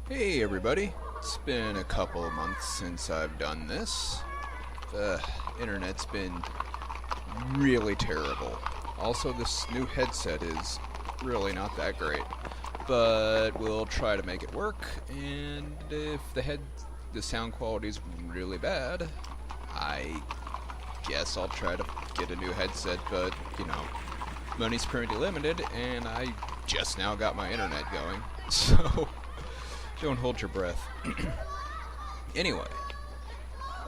Hey everybody, it's been a couple of months since I've done this. The internet's been really terrible. Also, this new headset is really not that great, but we'll try to make it work, and if the sound quality is really bad, I guess I'll try to get a new headset, but, money's pretty limited, and I just now got my internet going, so don't hold your breath. Anyway,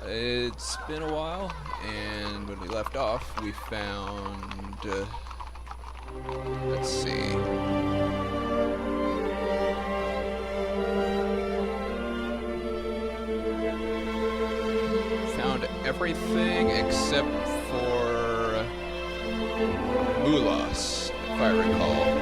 it's been a while, and when we left off, we found, let's see, found everything except for Mulas, if I recall.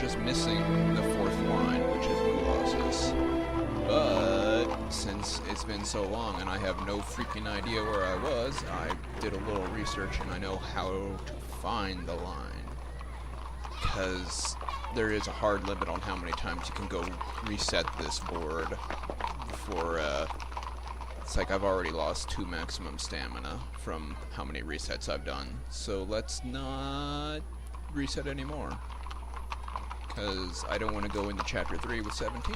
Just missing the fourth line, which is Mulas's. But since it's been so long and I have no freaking idea where I was, I did a little research and I know how to find the line. Because there is a hard limit on how many times you can go reset this board before, it's like I've already lost 2 maximum stamina from how many resets I've done. So let's not reset anymore. Because I don't want to go into Chapter 3 with 17.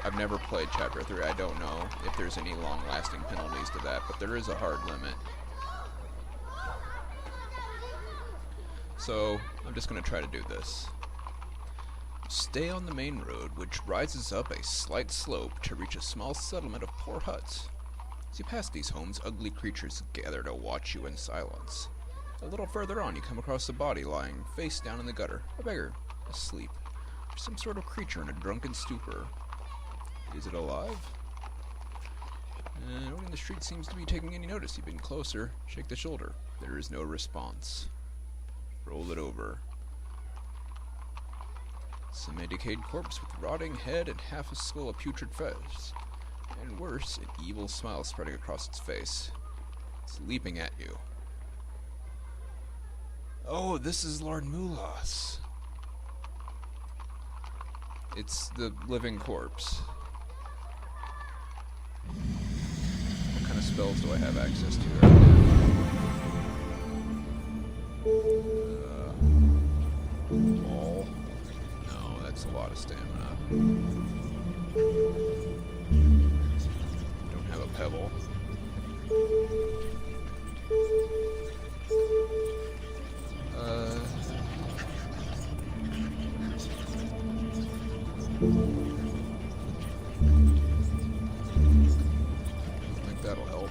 I've never played Chapter 3. I don't know if there's any long-lasting penalties to that, but there is a hard limit. So, I'm just going to try to do this. Stay on the main road, which rises up a slight slope to reach a small settlement of poor huts. As you pass these homes, ugly creatures gather to watch you in silence. A little further on, you come across a body lying face down in the gutter. A beggar. Asleep. There's some sort of creature in a drunken stupor. Is it alive? No one in the street seems to be taking any notice. You've been closer. Shake the shoulder. There is no response. Roll it over. Some decayed corpse with rotting head and half a skull of putrid flesh. And worse, an evil smile spreading across its face. It's leaping at you. Oh, this is Lord Mulas. It's the living corpse. What kind of spells do I have access to right now? Ball. No, that's a lot of stamina. Don't have a pebble. I think that'll help.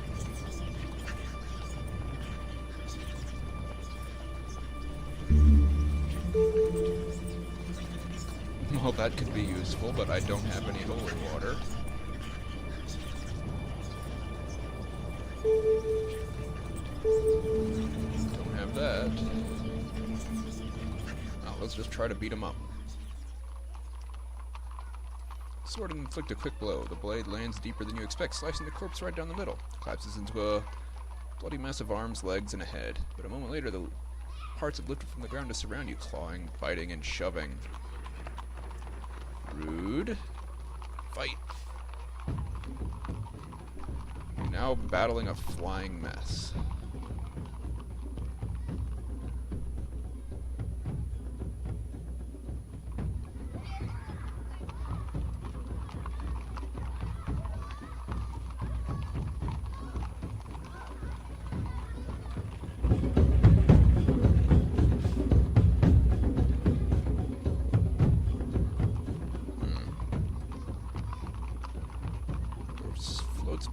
Well, that could be useful, but I don't have any holy water. Don't have that. Now, let's just try to beat him up. Sword and inflict a quick blow. The blade lands deeper than you expect, slicing the corpse right down the middle. Collapses into a bloody mess of arms, legs, and a head. But a moment later, the parts have lifted from the ground to surround you, clawing, biting, and shoving. Rude. Fight. You're now battling a flying mess.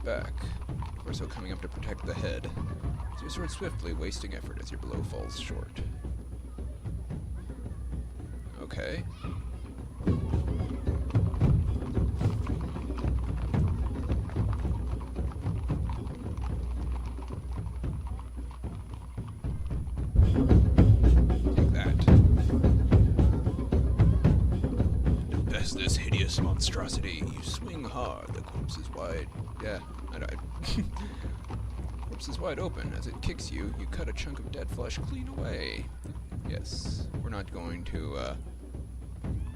Back. Torso coming up to protect the head. So you sword swiftly, wasting effort as your blow falls short. Okay. this hideous monstrosity. You swing hard, the corpse is wide. Yeah, I died. Corpse is wide open. As it kicks you, you cut a chunk of dead flesh clean away. Yes, we're not going to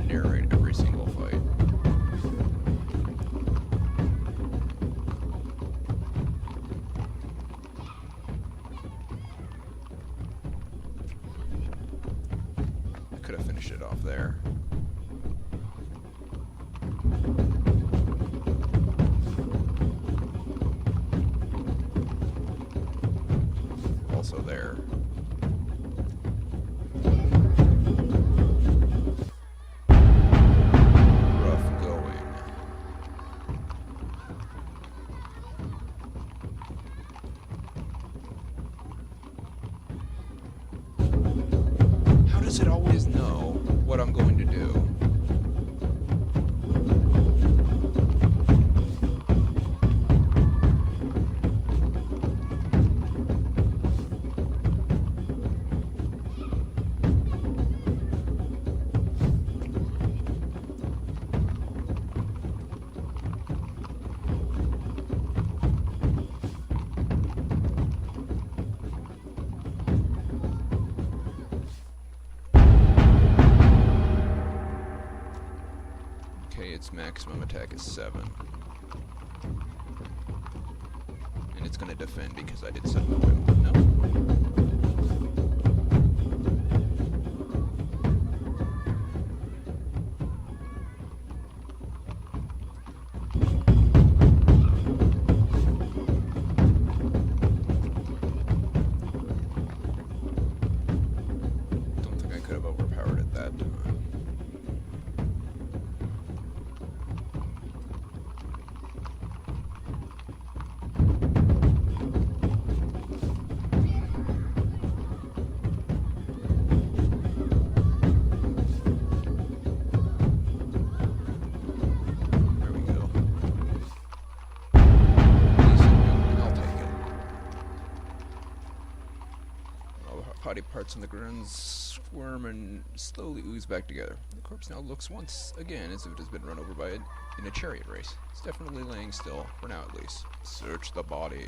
narrate every single fight. I could have finished it off there. Also there. Rough going. How does it always know what I'm going to do? Its maximum attack is 7. And it's gonna defend because I did set my weapon. No? Don't think I could have overpowered it that time. Body parts on the ground squirm and slowly ooze back together. The corpse now looks once again as if it has been run over by it in a chariot race. It's definitely laying still, for now at least. Search the body.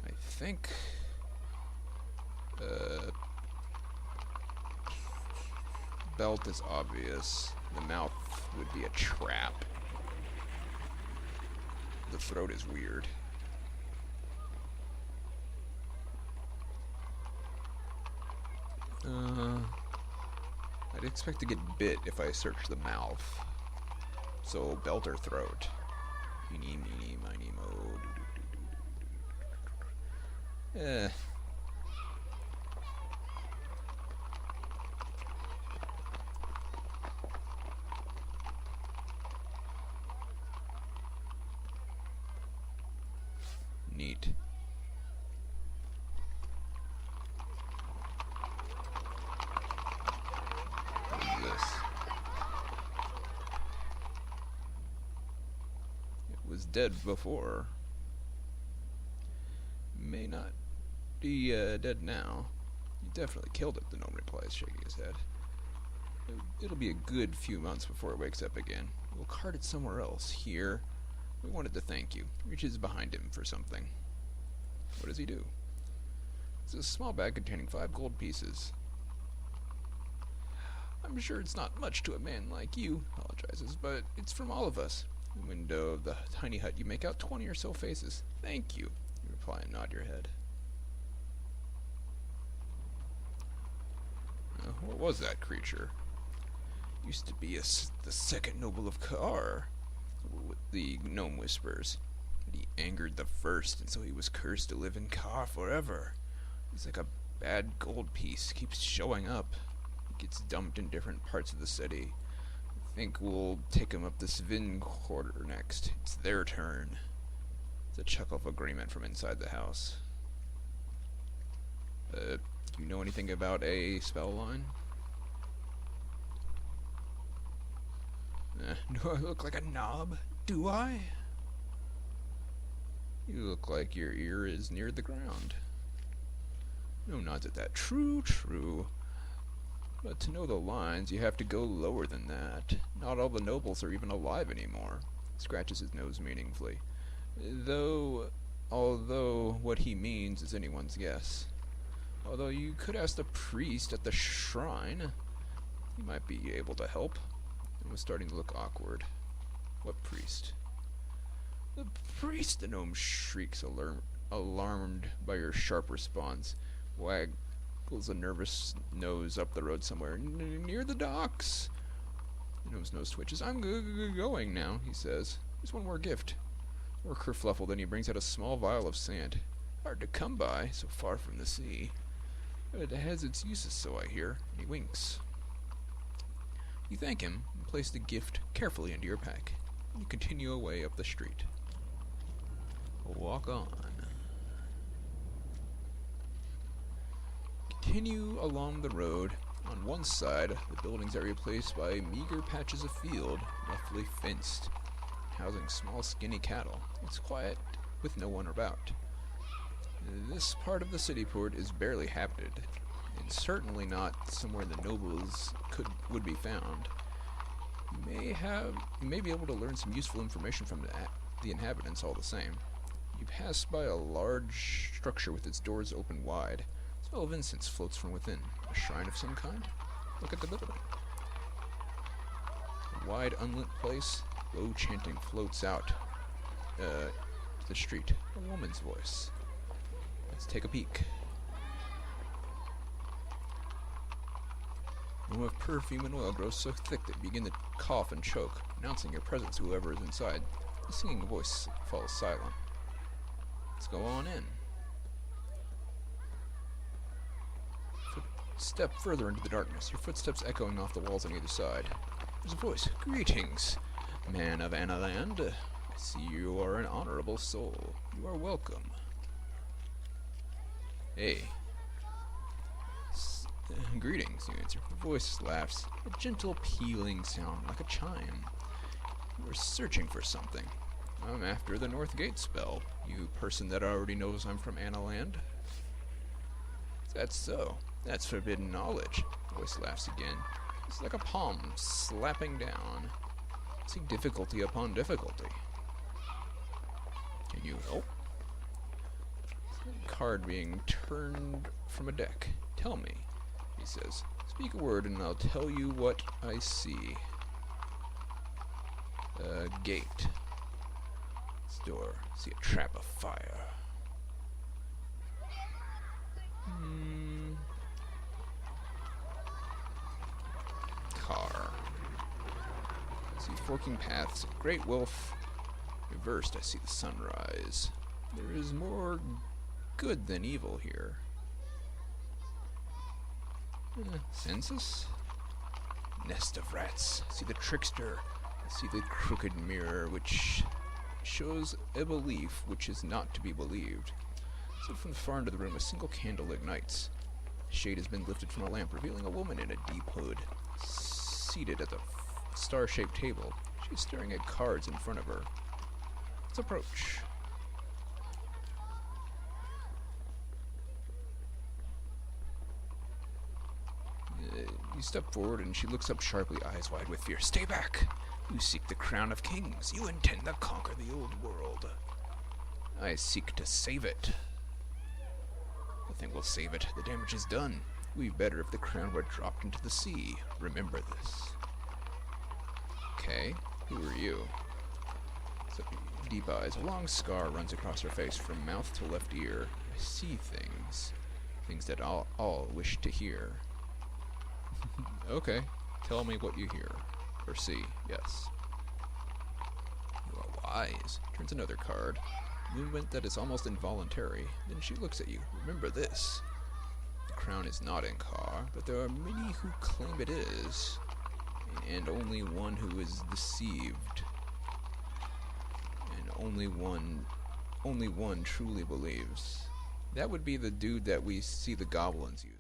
I think... belt is obvious. The mouth would be a trap. The throat is weird. I'd expect to get bit if I search the mouth. So, belt or throat. Eeny, meeny, miny, mo. Neat. What is this? It was dead before. May not be dead now. You definitely killed it, the gnome replies, shaking his head. It'll be a good few months before it wakes up again. We'll cart it somewhere else. Here. We wanted to thank you. Reaches behind him for something. What does he do? It's a small bag containing 5 gold pieces. I'm sure it's not much to a man like you, apologizes, but it's from all of us. In the window of the tiny hut, you make out 20 or so faces. Thank you, you reply and nod your head. What was that creature? Used to be the second noble of Kar. The gnome whispers. But he angered the first, and so he was cursed to live in Kar forever. He's like a bad gold piece, keeps showing up. He gets dumped in different parts of the city. I think we'll take him up the Svin quarter next. It's their turn. It's a chuckle of agreement from inside the house. Do you know anything about a spell line? Do I look like a knob? Do I? You look like your ear is near the ground. No nods at that. True, true. But to know the lines, you have to go lower than that. Not all the nobles are even alive anymore. Scratches his nose meaningfully. Although what he means is anyone's guess. Although you could ask the priest at the shrine. He might be able to help. It was starting to look awkward. What priest? The priest, the gnome shrieks, alarmed by your sharp response. Waggles a nervous nose up the road somewhere. Near the docks. The gnome's nose twitches. I'm going now, he says. There's one more gift. More kerfluffle, then he brings out a small vial of sand. Hard to come by, so far from the sea. But it has its uses, so I hear. And he winks. You thank him and place the gift carefully into your pack. You continue away up the street. Walk on. Continue along the road. On one side, the buildings are replaced by meager patches of field, roughly fenced, housing small skinny cattle. It's quiet, with no one about. This part of the city port is barely habited, and certainly not somewhere the nobles would be found. You may be able to learn some useful information from the inhabitants all the same. You pass by a large structure with its doors open wide. A smell of incense floats from within. A shrine of some kind? Look at the building. A wide, unlit place. Low chanting floats out to the street. A woman's voice. Let's take a peek. The aroma of perfume and oil grows so thick that you begin to cough and choke, announcing your presence to whoever is inside. The singing voice falls silent. Let's go on in. Step further into the darkness, your footsteps echoing off the walls on either side. There's a voice. Greetings, man of Analand. I see you are an honorable soul. You are welcome. Hey. Greetings, you answer. The voice laughs, a gentle pealing sound like a chime. You are searching for something. I'm after the North Gate spell. You person that already knows I'm from Analand? That's so. That's forbidden knowledge. The voice laughs again. It's like a palm slapping down. See difficulty upon difficulty. Can you help? Card being turned from a deck. Tell me, he says. Speak a word and I'll tell you what I see. Gate. This door. See a trap of fire. Car. I see forking paths. Great wolf. Reversed, I see the sunrise. There is more good than evil here. Census? Nest of rats. I see the trickster. I see the crooked mirror, which shows a belief which is not to be believed. So from the far end of the room, a single candle ignites. The shade has been lifted from a lamp, revealing a woman in a deep hood, seated at the star-shaped table. She is staring at cards in front of her. Let's approach. You step forward and she looks up sharply, eyes wide with fear. Stay back! You seek the crown of kings. You intend to conquer the old world. I seek to save it. Nothing will save it. The damage is done. It would be better if the crown were dropped into the sea. Remember this. Okay, who are you? So, deep eyes. A long scar runs across her face from mouth to left ear. I see things. Things that all wish to hear. Okay, tell me what you hear. Or see, yes. You are wise. Turns another card. Movement that is almost involuntary. Then she looks at you. Remember this. The crown is not in Ka, but there are many who claim it is. And only one who is deceived. And only one truly believes. That would be the dude that we see the goblins use.